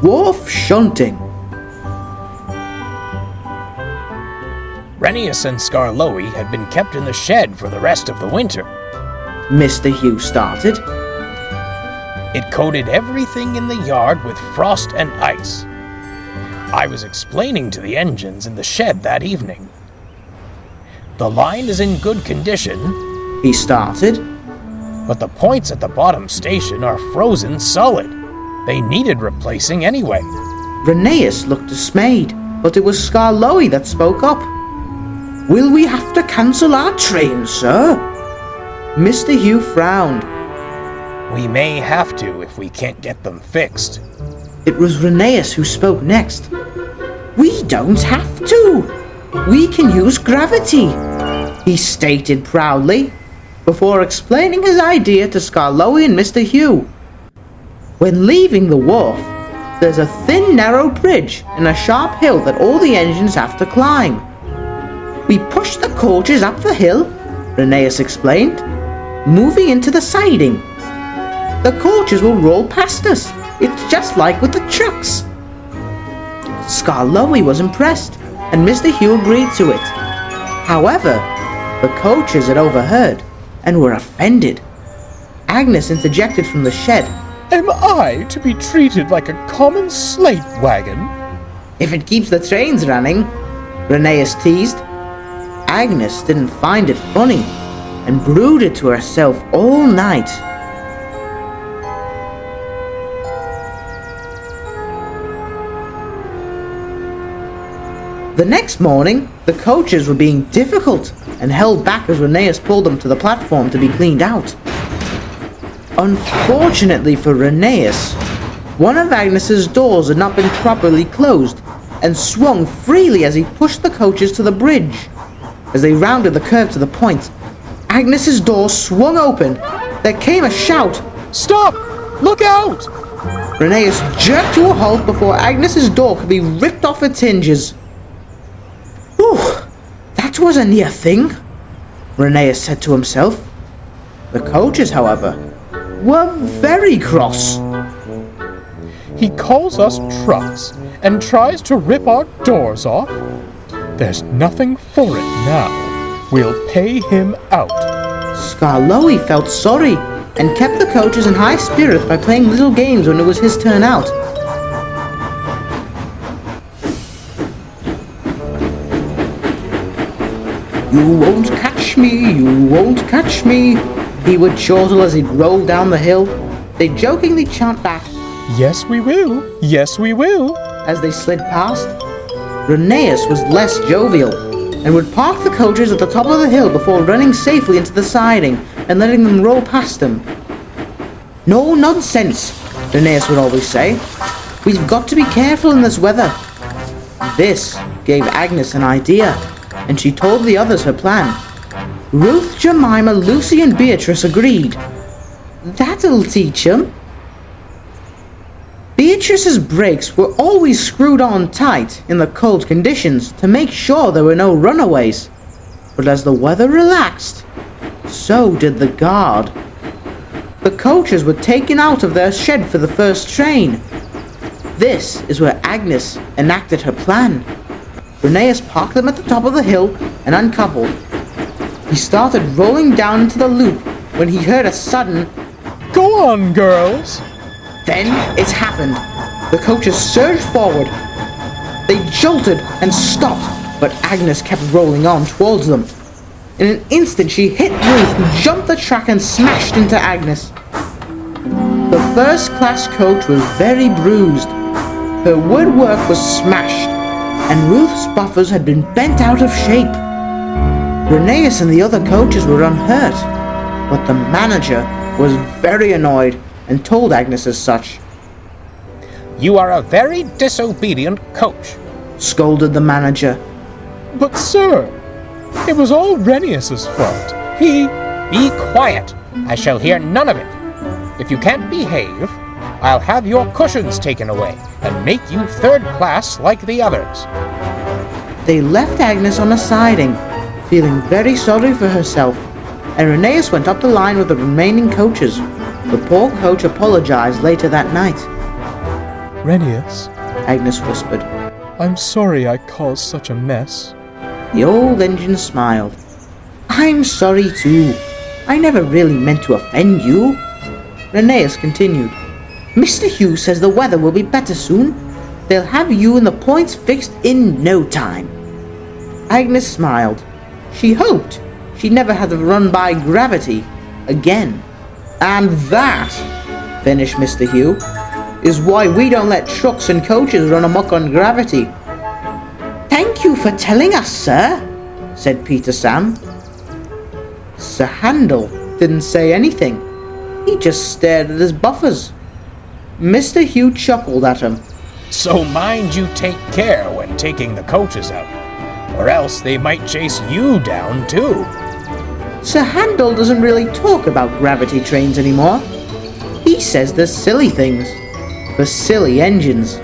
Wharf Shunting. Rennius and Skarloey had been kept in the shed for the rest of the winter. Mr. Hugh started. It coated everything in the yard with frost and ice. I was explaining to the engines in the shed that evening. The line is in good condition, He started. but the points at the bottom station are frozen solid. They needed replacing anyway. Rennius looked dismayed, but it was Skarloey that spoke up. Will we have to cancel our train, sir? Mr. Hugh frowned. We may have to if we can't get them fixed. It was Rennius who spoke next. We don't have to. We can use gravity, he stated proudly, before explaining his idea to Skarloey and Mr. Hugh. When leaving the wharf, there's a thin, narrow bridge and a sharp hill that all the engines have to climb. We push the coaches up the hill, Rennius explained, moving into the siding. The coaches will roll past us. It's just like with the trucks. Skarloey was impressed, and Mr. Hugh agreed to it. However, the coaches had overheard and were offended. Agnes interjected from the shed. Am I to be treated like a common slate wagon? If it keeps the trains running, Rennius teased. Agnes didn't find it funny and brooded to herself all night. The next morning, the coaches were being difficult and held back as Rennius pulled them to the platform to be cleaned out. Unfortunately for Rennius, one of Agnes's doors had not been properly closed and swung freely as he pushed the coaches to the bridge. As they rounded the curve to the point, Agnes's door swung open. There came a shout. Stop! Look out! Rennius jerked to a halt before Agnes's door could be ripped off its hinges. Whew, that was a near thing, Rennius said to himself. The coaches, however, were very cross. He calls us trucks and tries to rip our doors off. There's nothing for it now. We'll pay him out. Skarloey felt sorry and kept the coaches in high spirits by playing little games when it was his turn out. You won't catch me, you won't catch me, he would chortle as he'd roll down the hill. They'd jokingly chant back, Yes, we will. Yes, we will. as they slid past. Rennius was less jovial and would park the coaches at the top of the hill before running safely into the siding and letting them roll past him. No nonsense, Rennius would always say. We've got to be careful in this weather. This gave Agnes an idea, and she told the others her plan. Ruth, Jemima, Lucy, and Beatrice agreed. That'll teach 'em. Beatrice's brakes were always screwed on tight in the cold conditions to make sure there were no runaways. But as the weather relaxed, so did the guard. The coaches were taken out of their shed for the first train. This is where Agnes enacted her plan. Rennius parked them at the top of the hill and uncoupled. He started rolling down into the loop when he heard a sudden, Go on, girls. Then it happened. The coaches surged forward. They jolted and stopped, but Agnes kept rolling on towards them. In an instant she hit Ruth, who jumped the track and smashed into Agnes. The first-class coach was very bruised. Her woodwork was smashed, and Ruth's buffers had been bent out of shape. Rennius and the other coaches were unhurt, but the manager was very annoyed and told Agnes as such. You are a very disobedient coach. Scolded the manager. But sir, it was all Rennius's fault. Be quiet. I shall hear none of it. If you can't behave, I'll have your cushions taken away and make you third class like the others. They left Agnes on a siding, feeling very sorry for herself, and Rennius went up the line with the remaining coaches. The poor coach apologized later that night. Renius, Agnes whispered. I'm sorry I caused such a mess. The old engine smiled. I'm sorry too. I never really meant to offend you. Linnaeus continued. Mr. Hugh says the weather will be better soon. They'll have you and the points fixed in no time. Agnes smiled. She hoped she never had to run by gravity again. And that, finished Mr. Hugh, is why we don't let trucks and coaches run amok on gravity. Thank you for telling us, sir, said Peter Sam. Sir Handel didn't say anything. He just stared at his buffers. Mr. Hugh chuckled at him. So mind you take care when taking the coaches out, or else they might chase you down too. Sir Handel doesn't really talk about gravity trains anymore. He says they're silly things, for silly engines.